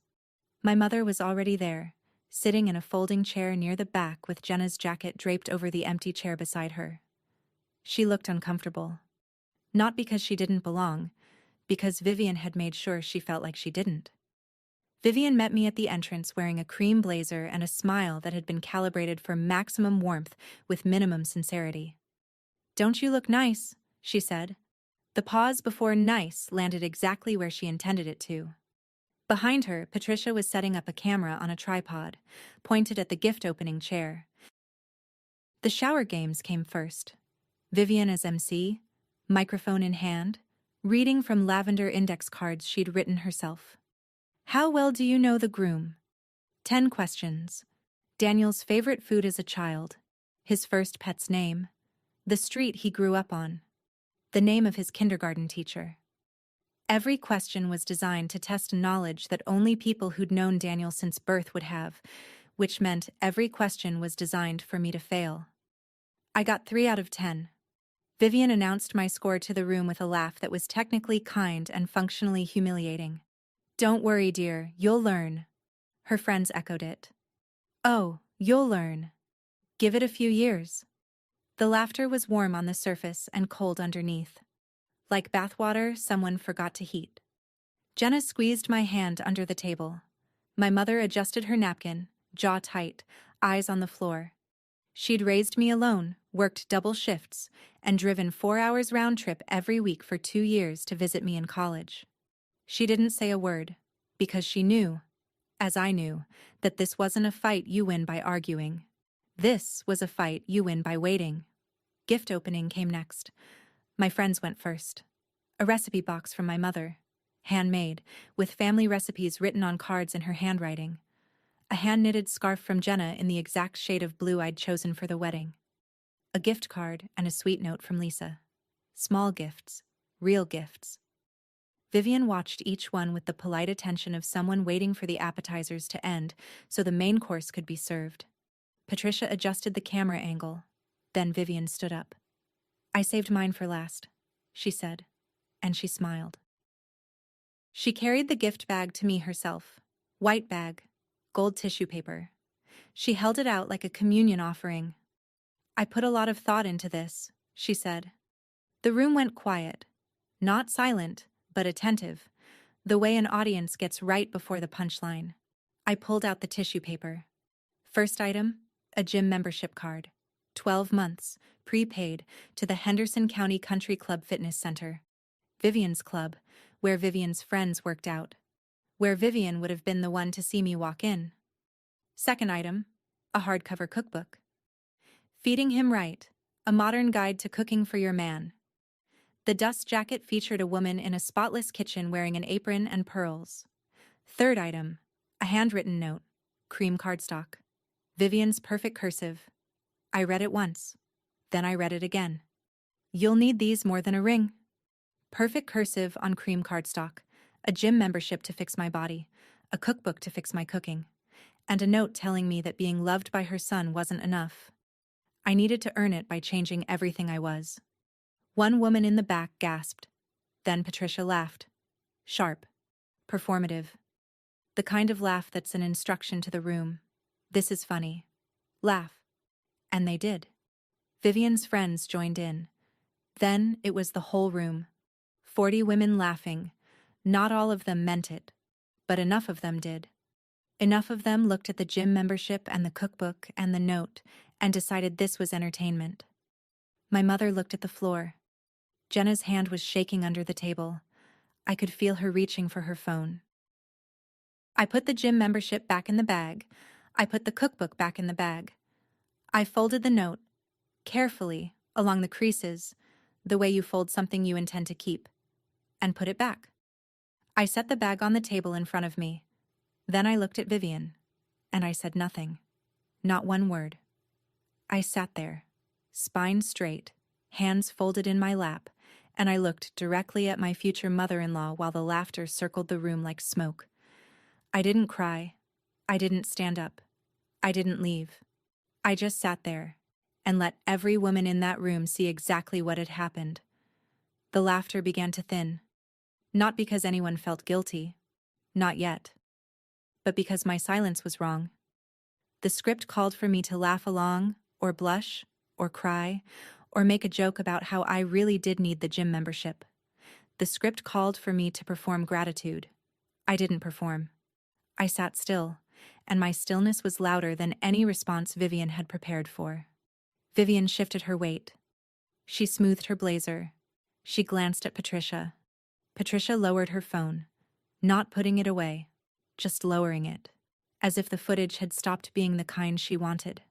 My mother was already there, sitting in a folding chair near the back with Jenna's jacket draped over the empty chair beside her. She looked uncomfortable. Not because she didn't belong, because Vivian had made sure she felt like she didn't. Vivian met me at the entrance wearing a cream blazer and a smile that had been calibrated for maximum warmth with minimum sincerity. "Don't you look nice?" she said. The pause before nice landed exactly where she intended it to. Behind her, Patricia was setting up a camera on a tripod, pointed at the gift opening chair. The shower games came first. Vivian as MC, microphone in hand, reading from lavender index cards she'd written herself. How well do you know the groom? 10 questions. Daniel's favorite food as a child. His first pet's name. The street he grew up on. The name of his kindergarten teacher. Every question was designed to test knowledge that only people who'd known Daniel since birth would have, which meant every question was designed for me to fail. I got 3 out of 10. Vivian announced my score to the room with a laugh that was technically kind and functionally humiliating. "Don't worry, dear, you'll learn." Her friends echoed it. "Oh, you'll learn. Give it a few years." The laughter was warm on the surface and cold underneath. Like bathwater someone forgot to heat. Jenna squeezed my hand under the table. My mother adjusted her napkin, jaw tight, eyes on the floor. She'd raised me alone, worked double shifts, and driven 4 hours round trip every week for 2 years to visit me in college. She didn't say a word, because she knew, as I knew, that this wasn't a fight you win by arguing. This was a fight you win by waiting. Gift opening came next. My friends went first. A recipe box from my mother, handmade, with family recipes written on cards in her handwriting. A hand-knitted scarf from Jenna in the exact shade of blue I'd chosen for the wedding. A gift card and a sweet note from Lisa. Small gifts, real gifts. Vivian watched each one with the polite attention of someone waiting for the appetizers to end so the main course could be served. Patricia adjusted the camera angle. Then Vivian stood up. "I saved mine for last," she said, and she smiled. She carried the gift bag to me herself. White bag, gold tissue paper. She held it out like a communion offering. "I put a lot of thought into this," she said. The room went quiet. Not silent, but attentive. The way an audience gets right before the punchline. I pulled out the tissue paper. First item, a gym membership card. 12 months, prepaid, to the Henderson County Country Club Fitness Center. Vivian's club, where Vivian's friends worked out. Where Vivian would have been the one to see me walk in. Second item, a hardcover cookbook. Feeding Him Right, a modern guide to cooking for your man. The dust jacket featured a woman in a spotless kitchen wearing an apron and pearls. Third item, a handwritten note, cream cardstock. Vivian's perfect cursive. I read it once. Then I read it again. You'll need these more than a ring. Perfect cursive on cream cardstock, a gym membership to fix my body, a cookbook to fix my cooking, and a note telling me that being loved by her son wasn't enough. I needed to earn it by changing everything I was. One woman in the back gasped. Then Patricia laughed. Sharp. Performative. The kind of laugh that's an instruction to the room. This is funny. Laugh. And they did. Vivian's friends joined in. Then it was the whole room. 40 women laughing. Not all of them meant it, but enough of them did. Enough of them looked at the gym membership and the cookbook and the note and decided this was entertainment. My mother looked at the floor. Jenna's hand was shaking under the table. I could feel her reaching for her phone. I put the gym membership back in the bag. I put the cookbook back in the bag. I folded the note, carefully, along the creases, the way you fold something you intend to keep, and put it back. I set the bag on the table in front of me. Then I looked at Vivian, and I said nothing. Not one word. I sat there, spine straight, hands folded in my lap, and I looked directly at my future mother-in-law while the laughter circled the room like smoke. I didn't cry. I didn't stand up. I didn't leave. I just sat there and let every woman in that room see exactly what had happened. The laughter began to thin. Not because anyone felt guilty. Not yet. But because my silence was wrong. The script called for me to laugh along, or blush, or cry, or make a joke about how I really did need the gym membership. The script called for me to perform gratitude. I didn't perform. I sat still, and my stillness was louder than any response Vivian had prepared for. Vivian shifted her weight. She smoothed her blazer. She glanced at Patricia. Patricia lowered her phone, not putting it away, just lowering it, as if the footage had stopped being the kind she wanted.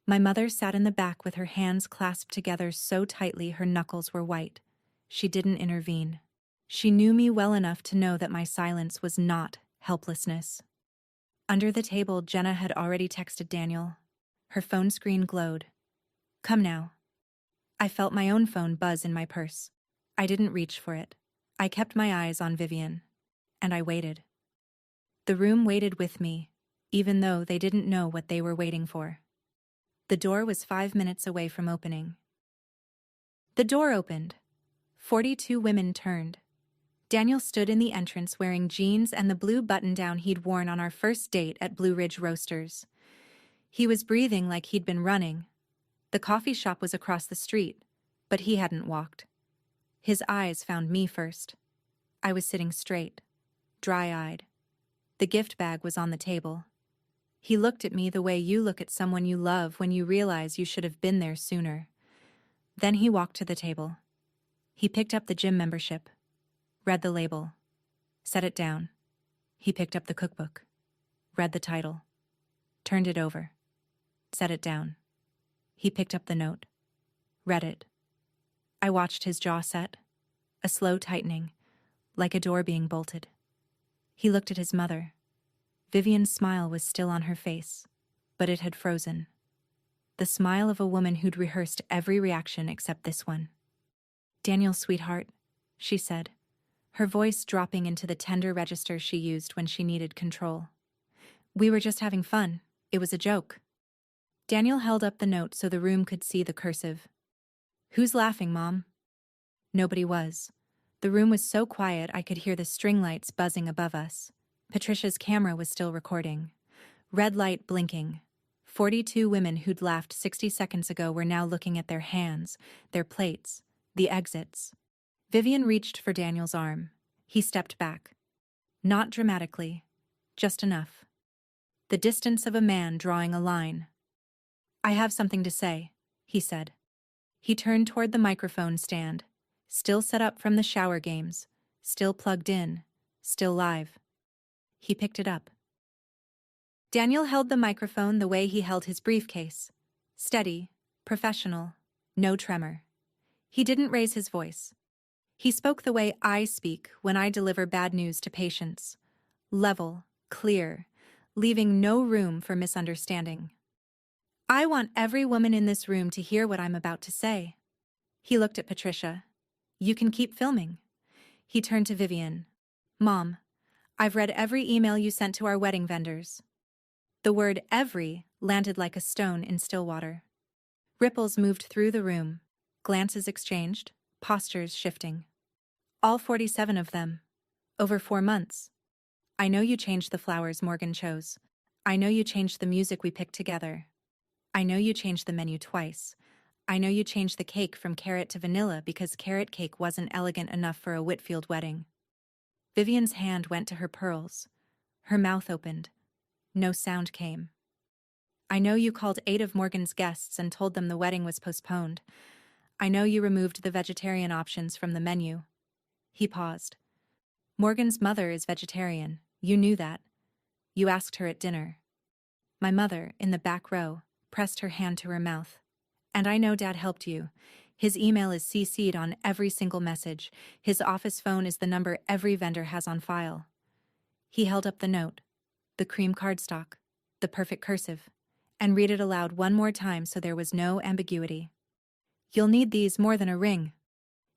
My mother sat in the back with her hands clasped together so tightly her knuckles were white. She didn't intervene. She knew me well enough to know that my silence was not helplessness. Under the table, Jenna had already texted Daniel. Her phone screen glowed. Come now. I felt my own phone buzz in my purse. I didn't reach for it. I kept my eyes on Vivian. And I waited. The room waited with me, even though they didn't know what they were waiting for. The door was 5 minutes away from opening. The door opened. 42 women turned. Daniel stood in the entrance wearing jeans and the blue button-down he'd worn on our first date at Blue Ridge Roasters. He was breathing like he'd been running. The coffee shop was across the street, but he hadn't walked. His eyes found me first. I was sitting straight, dry-eyed. The gift bag was on the table. He looked at me the way you look at someone you love when you realize you should have been there sooner. Then he walked to the table. He picked up the gym membership, read the label, set it down. He picked up the cookbook, read the title, turned it over, set it down. He picked up the note, read it. I watched his jaw set, a slow tightening, like a door being bolted. He looked at his mother. Vivian's smile was still on her face, but it had frozen. The smile of a woman who'd rehearsed every reaction except this one. Daniel, sweetheart, she said, her voice dropping into the tender register she used when she needed control. We were just having fun. It was a joke. Daniel held up the note so the room could see the cursive. Who's laughing, Mom? Nobody was. The room was so quiet I could hear the string lights buzzing above us. Patricia's camera was still recording. Red light blinking. 42 women who'd laughed 60 seconds ago were now looking at their hands, their plates, the exits. Vivian reached for Daniel's arm. He stepped back. Not dramatically, just enough. The distance of a man drawing a line. I have something to say, he said. He turned toward the microphone stand, still set up from the shower games, still plugged in, still live. He picked it up. Daniel held the microphone the way he held his briefcase. Steady, professional, no tremor. He didn't raise his voice. He spoke the way I speak when I deliver bad news to patients. Level, clear, leaving no room for misunderstanding. I want every woman in this room to hear what I'm about to say. He looked at Patricia. You can keep filming. He turned to Vivian. Mom, I've read every email you sent to our wedding vendors. The word every landed like a stone in still water. Ripples moved through the room, glances exchanged, postures shifting. All 47 of them. Over 4 months. I know you changed the flowers Morgan chose. I know you changed the music we picked together. I know you changed the menu twice. I know you changed the cake from carrot to vanilla because carrot cake wasn't elegant enough for a Whitfield wedding. Vivian's hand went to her pearls. Her mouth opened. No sound came. I know you called 8 of Morgan's guests and told them the wedding was postponed. I know you removed the vegetarian options from the menu. He paused. Morgan's mother is vegetarian. You knew that. You asked her at dinner. My mother, in the back row, pressed her hand to her mouth. And I know Dad helped you. His email is CC'd on every single message. His office phone is the number every vendor has on file. He held up the note, the cream cardstock, the perfect cursive, and read it aloud one more time so there was no ambiguity. You'll need these more than a ring.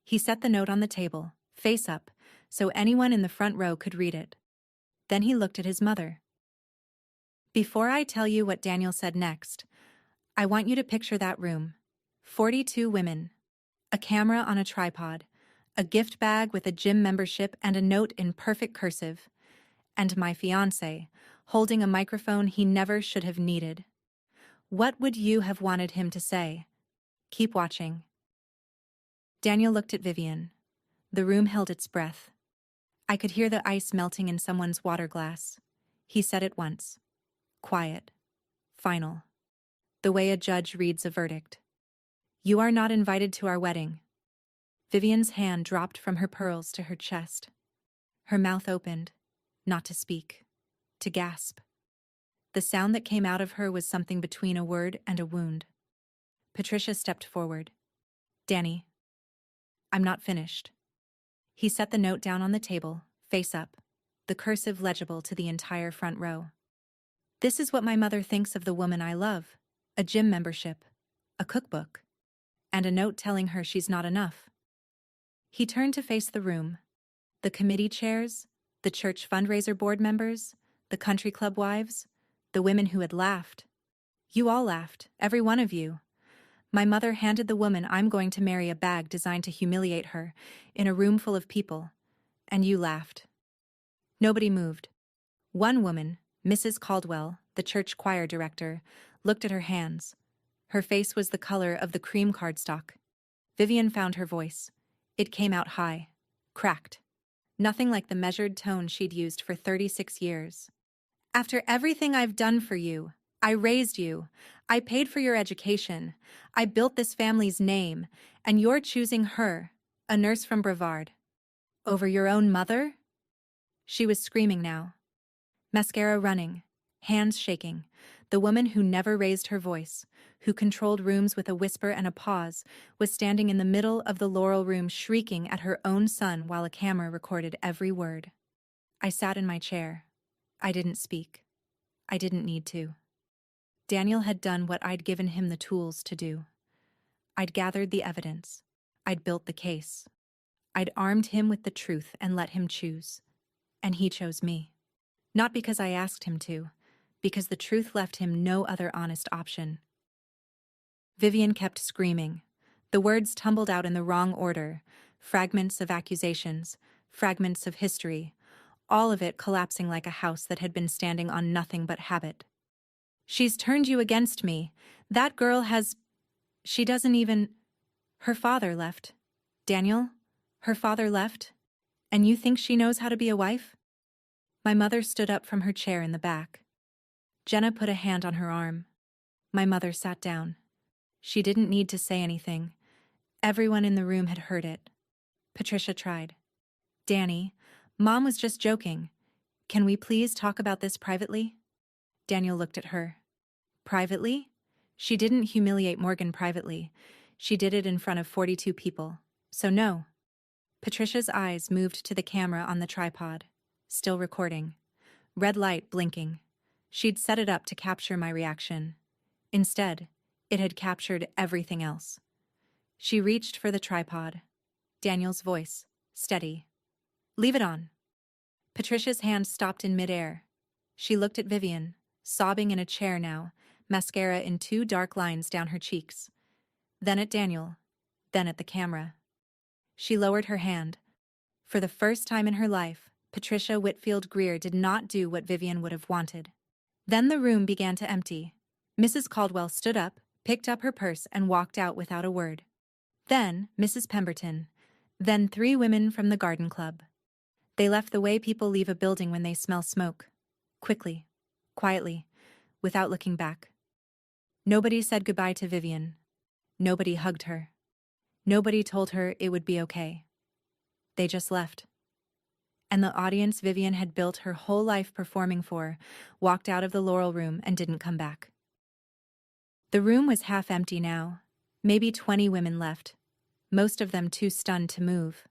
He set the note on the table, face up, so anyone in the front row could read it. Then he looked at his mother. Before I tell you what Daniel said next, I want you to picture that room. 42 women. A camera on a tripod. A gift bag with a gym membership and a note in perfect cursive. And my fiancé, holding a microphone he never should have needed. What would you have wanted him to say? Keep watching. Daniel looked at Vivian. The room held its breath. I could hear the ice melting in someone's water glass. He said it once. Quiet. Final. The way a judge reads a verdict. You are not invited to our wedding. Vivian's hand dropped from her pearls to her chest. Her mouth opened, not to speak, to gasp. The sound that came out of her was something between a word and a wound. Patricia stepped forward. Danny. I'm not finished. He set the note down on the table, face up, the cursive legible to the entire front row. This is what my mother thinks of the woman I love. A gym membership, a cookbook, and a note telling her she's not enough. He turned to face the room. The committee chairs, the church fundraiser board members, the country club wives, the women who had laughed. You all laughed, every one of you. My mother handed the woman I'm going to marry a bag designed to humiliate her, in a room full of people, and you laughed. Nobody moved. One woman, Mrs. Caldwell, the church choir director, looked at her hands. Her face was the color of the cream cardstock. Vivian found her voice. It came out high, cracked. Nothing like the measured tone she'd used for 36 years. After everything I've done for you, I raised you, I paid for your education, I built this family's name, and you're choosing her, a nurse from Brevard, over your own mother? She was screaming now. Mascara running, hands shaking. The woman who never raised her voice, who controlled rooms with a whisper and a pause, was standing in the middle of the Laurel Room shrieking at her own son while a camera recorded every word. I sat in my chair. I didn't speak. I didn't need to. Daniel had done what I'd given him the tools to do. I'd gathered the evidence. I'd built the case. I'd armed him with the truth and let him choose. And he chose me. Not because I asked him to, because the truth left him no other honest option. Vivian kept screaming. The words tumbled out in the wrong order, fragments of accusations, fragments of history, all of it collapsing like a house that had been standing on nothing but habit. She's turned you against me. That girl has... She doesn't even... Her father left. Daniel, her father left. And you think she knows how to be a wife? My mother stood up from her chair in the back. Jenna put a hand on her arm. My mother sat down. She didn't need to say anything. Everyone in the room had heard it. Patricia tried. Danny, Mom was just joking. Can we please talk about this privately? Daniel looked at her. Privately? She didn't humiliate Morgan privately. She did it in front of 42 people. So no. Patricia's eyes moved to the camera on the tripod. Still recording. Red light blinking. She'd set it up to capture my reaction. Instead, it had captured everything else. She reached for the tripod. Daniel's voice, steady. "Leave it on." Patricia's hand stopped in midair. She looked at Vivian, sobbing in a chair now, mascara in 2 dark lines down her cheeks. Then at Daniel, then at the camera. She lowered her hand. For the first time in her life, Patricia Whitfield Greer did not do what Vivian would have wanted. Then the room began to empty. Mrs. Caldwell stood up, picked up her purse, and walked out without a word. Then Mrs. Pemberton. Then 3 women from the garden club. They left the way people leave a building when they smell smoke. Quickly, quietly, without looking back. Nobody said goodbye to Vivian. Nobody hugged her. Nobody told her it would be okay. They just left. And the audience Vivian had built her whole life performing for walked out of the Laurel Room and didn't come back. The room was half empty now. Maybe 20 women left, most of them too stunned to move.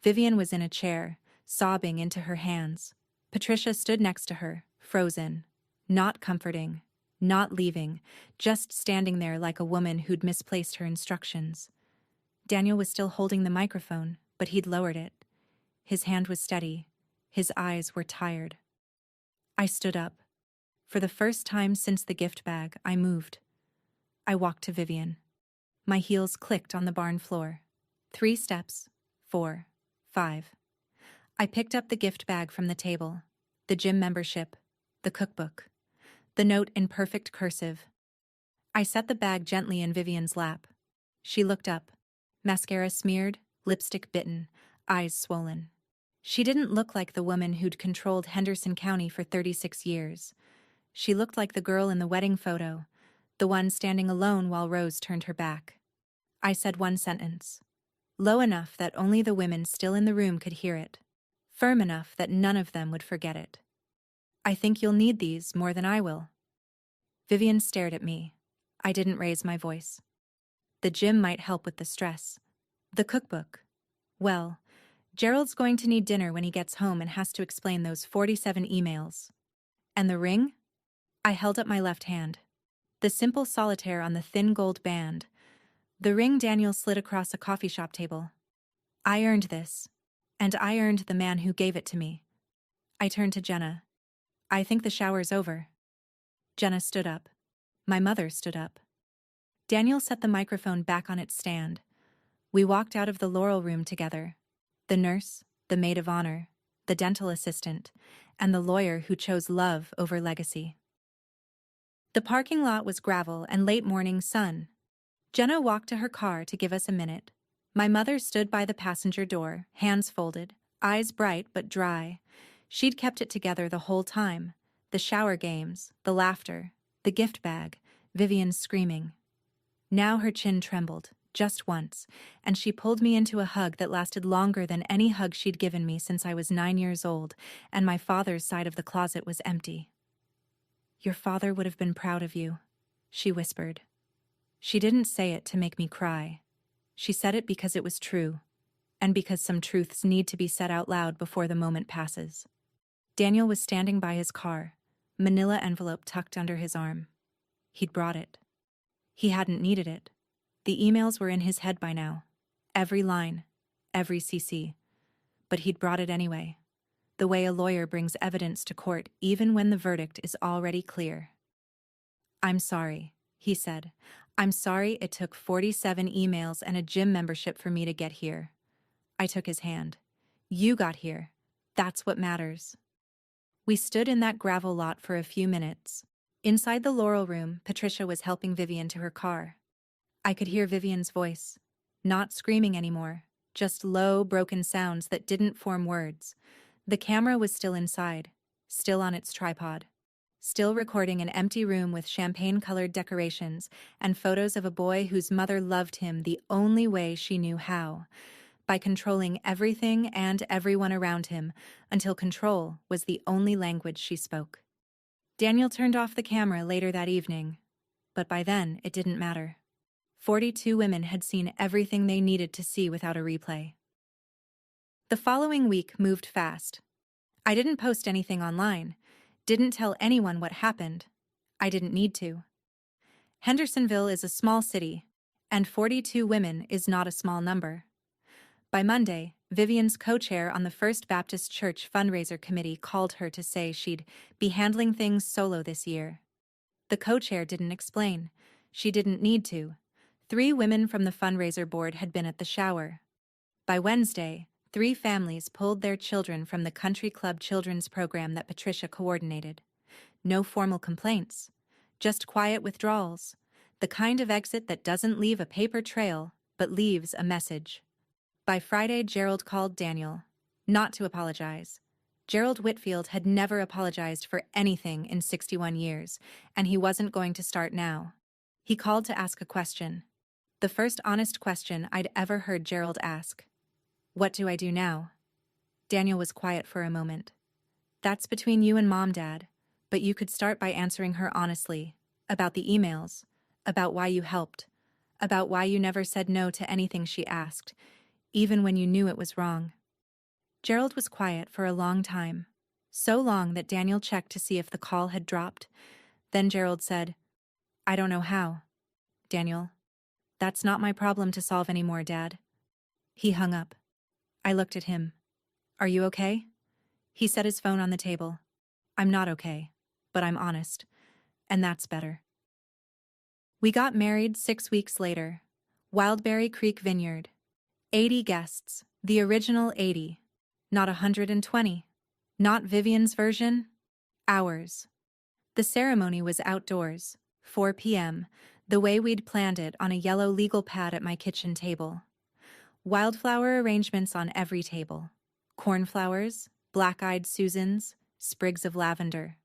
Vivian was in a chair, sobbing into her hands. Patricia stood next to her, frozen, not comforting, not leaving, just standing there like a woman who'd misplaced her instructions. Daniel was still holding the microphone, but he'd lowered it. His hand was steady. His eyes were tired. I stood up. For the first time since the gift bag, I moved. I walked to Vivian. My heels clicked on the barn floor. 3 steps, 4, 5. I picked up the gift bag from the table, the gym membership, the cookbook, the note in perfect cursive. I set the bag gently in Vivian's lap. She looked up, mascara smeared, lipstick bitten, eyes swollen. She didn't look like the woman who'd controlled Henderson County for 36 years. She looked like the girl in the wedding photo, the one standing alone while Rose turned her back. I said one sentence, low enough that only the women still in the room could hear it, firm enough that none of them would forget it. "I think you'll need these more than I will." Vivian stared at me. I didn't raise my voice. The gym might help with the stress. The cookbook. Well, Gerald's going to need dinner when he gets home and has to explain those 47 emails. And the ring? I held up my left hand. The simple solitaire on the thin gold band. The ring Daniel slid across a coffee shop table. I earned this. And I earned the man who gave it to me. I turned to Jenna. "I think the shower's over." Jenna stood up. My mother stood up. Daniel set the microphone back on its stand. We walked out of the Laurel Room together. The nurse, the maid of honor, the dental assistant, and the lawyer who chose love over legacy. The parking lot was gravel and late morning sun. Jenna walked to her car to give us a minute. My mother stood by the passenger door, hands folded, eyes bright but dry. She'd kept it together the whole time. The shower games, the laughter, the gift bag, Vivian screaming. Now her chin trembled, just once, and she pulled me into a hug that lasted longer than any hug she'd given me since I was 9 years old, and my father's side of the closet was empty. "Your father would have been proud of you," she whispered. She didn't say it to make me cry. She said it because it was true, and because some truths need to be said out loud before the moment passes. Daniel was standing by his car, manila envelope tucked under his arm. He'd brought it. He hadn't needed it. The emails were in his head by now. Every line, every CC. But he'd brought it anyway. The way a lawyer brings evidence to court even when the verdict is already clear. "I'm sorry," he said. "I'm sorry it took 47 emails and a gym membership for me to get here." I took his hand. "You got here. That's what matters." We stood in that gravel lot for a few minutes. Inside the Laurel Room, Patricia was helping Vivian to her car. I could hear Vivian's voice, not screaming anymore, just low, broken sounds that didn't form words. The camera was still inside, still on its tripod, still recording an empty room with champagne-colored decorations and photos of a boy whose mother loved him the only way she knew how, by controlling everything and everyone around him until control was the only language she spoke. Daniel turned off the camera later that evening, but by then it didn't matter. 42 women had seen everything they needed to see without a replay. The following week moved fast. I didn't post anything online, didn't tell anyone what happened. I didn't need to. Hendersonville is a small city, And 42 women is not a small number. By Monday, Vivian's co-chair on the First Baptist Church fundraiser committee called her to say she'd be handling things solo this year. The co-chair didn't explain. She didn't need to. 3 women from the fundraiser board had been at the shower. By Wednesday, 3 families pulled their children from the country club children's program that Patricia coordinated. No formal complaints, just quiet withdrawals, the kind of exit that doesn't leave a paper trail, but leaves a message. By Friday, Gerald called Daniel, not to apologize. Gerald Whitfield had never apologized for anything in 61 years, and he wasn't going to start now. He called to ask a question. The first honest question I'd ever heard Gerald ask. What do I do now? Daniel was quiet for a moment. That's between you and Mom, Dad, but you could start by answering her honestly, about the emails, about why you helped, about why you never said no to anything she asked, even when you knew it was wrong. Gerald was quiet for a long time, so long that Daniel checked to see if the call had dropped. Then Gerald said, I don't know how. Daniel, that's not my problem to solve anymore, Dad. He hung up. I looked at him. Are you okay? He set his phone on the table. I'm not okay, but I'm honest, and that's better. We got married 6 weeks later. Wildberry Creek Vineyard. 80 guests, the original 80. Not 120. Not Vivian's version. Ours. The ceremony was outdoors, 4 p.m., the way we'd planned it on a yellow legal pad at my kitchen table. Wildflower arrangements on every table. Cornflowers, black-eyed Susans, sprigs of lavender.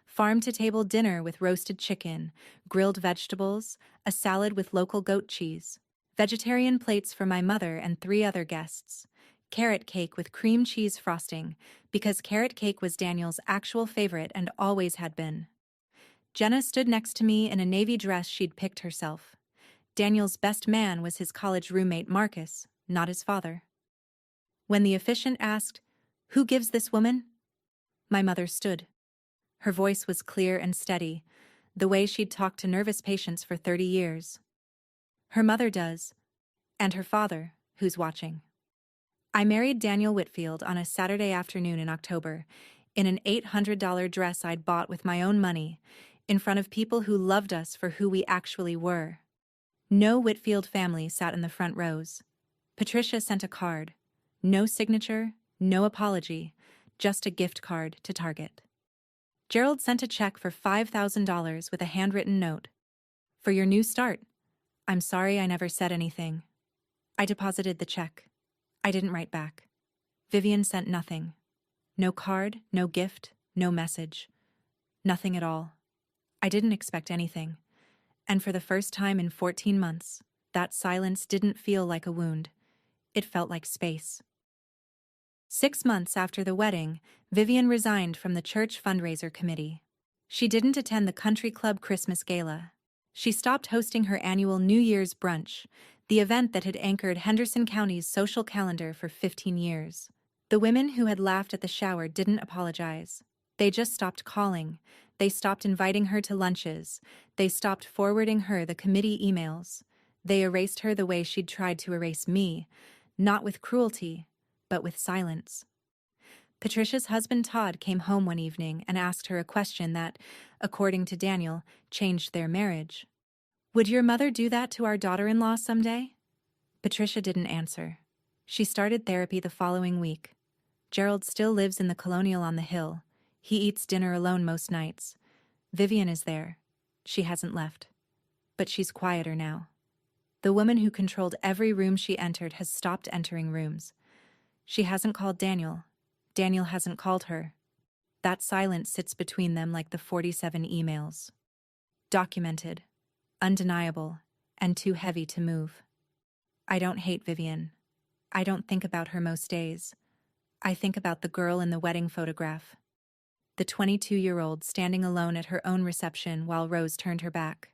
Farm-to-table dinner with roasted chicken, grilled vegetables, a salad with local goat cheese. Vegetarian plates for my mother and 3 other guests. Carrot cake with cream cheese frosting, because carrot cake was Daniel's actual favorite and always had been. Jenna stood next to me in a navy dress she'd picked herself. Daniel's best man was his college roommate Marcus, not his father. When the officiant asked, "Who gives this woman?" my mother stood. Her voice was clear and steady, the way she'd talked to nervous patients for 30 years. Her mother does, and her father, who's watching. I married Daniel Whitfield on a Saturday afternoon in October, in an $800 dress I'd bought with my own money, in front of people who loved us for who we actually were. No Whitfield family sat in the front rows. Patricia sent a card. No signature, no apology, just a gift card to Target. Gerald sent a check for $5,000 with a handwritten note. For your new start. I'm sorry I never said anything. I deposited the check. I didn't write back. Vivian sent nothing. No card, no gift, no message. Nothing at all. I didn't expect anything. And for the first time in 14 months, that silence didn't feel like a wound. It felt like space. 6 months after the wedding, Vivian resigned from the church fundraiser committee. She didn't attend the country club Christmas gala. She stopped hosting her annual New Year's brunch, the event that had anchored Henderson County's social calendar for 15 years. The women who had laughed at the shower didn't apologize. They just stopped calling. They stopped inviting her to lunches. They stopped forwarding her the committee emails. They erased her the way she'd tried to erase me, not with cruelty, but with silence. Patricia's husband Todd came home one evening and asked her a question that, according to Daniel, changed their marriage. Would your mother do that to our daughter-in-law someday? Patricia didn't answer. She started therapy the following week. Gerald still lives in the Colonial on the Hill. He eats dinner alone most nights. Vivian is there. She hasn't left. But she's quieter now. The woman who controlled every room she entered has stopped entering rooms. She hasn't called Daniel. Daniel hasn't called her. That silence sits between them like the 47 emails. Documented, undeniable, and too heavy to move. I don't hate Vivian. I don't think about her most days. I think about the girl in the wedding photograph. The 22-year-old standing alone at her own reception while Rose turned her back.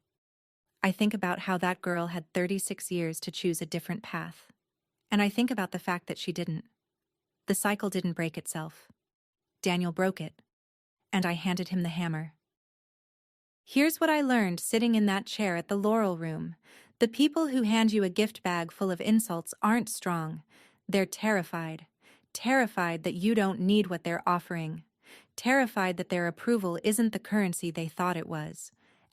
I think about how that girl had 36 years to choose a different path. And I think about the fact that she didn't. The cycle didn't break itself. Daniel broke it. And I handed him the hammer. Here's what I learned sitting in that chair at the Laurel Room, The people who hand you a gift bag full of insults aren't strong. They're terrified. Terrified that you don't need what they're offering. Terrified that their approval isn't the currency they thought it was.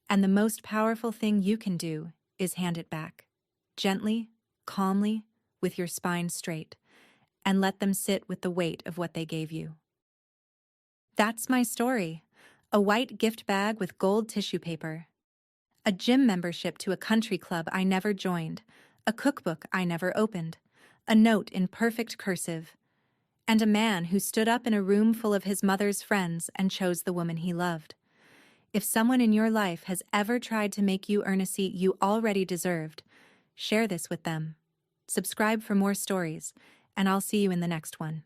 And the most powerful thing you can do is hand it back. Gently, calmly, with your spine straight, and let them sit with the weight of what they gave you. That's my story. A white gift bag with gold tissue paper. A gym membership to a country club I never joined. A cookbook I never opened. A note in perfect cursive. And a man who stood up in a room full of his mother's friends and chose the woman he loved. If someone in your life has ever tried to make you earn a seat you already deserved, share this with them. Subscribe for more stories, and I'll see you in the next one.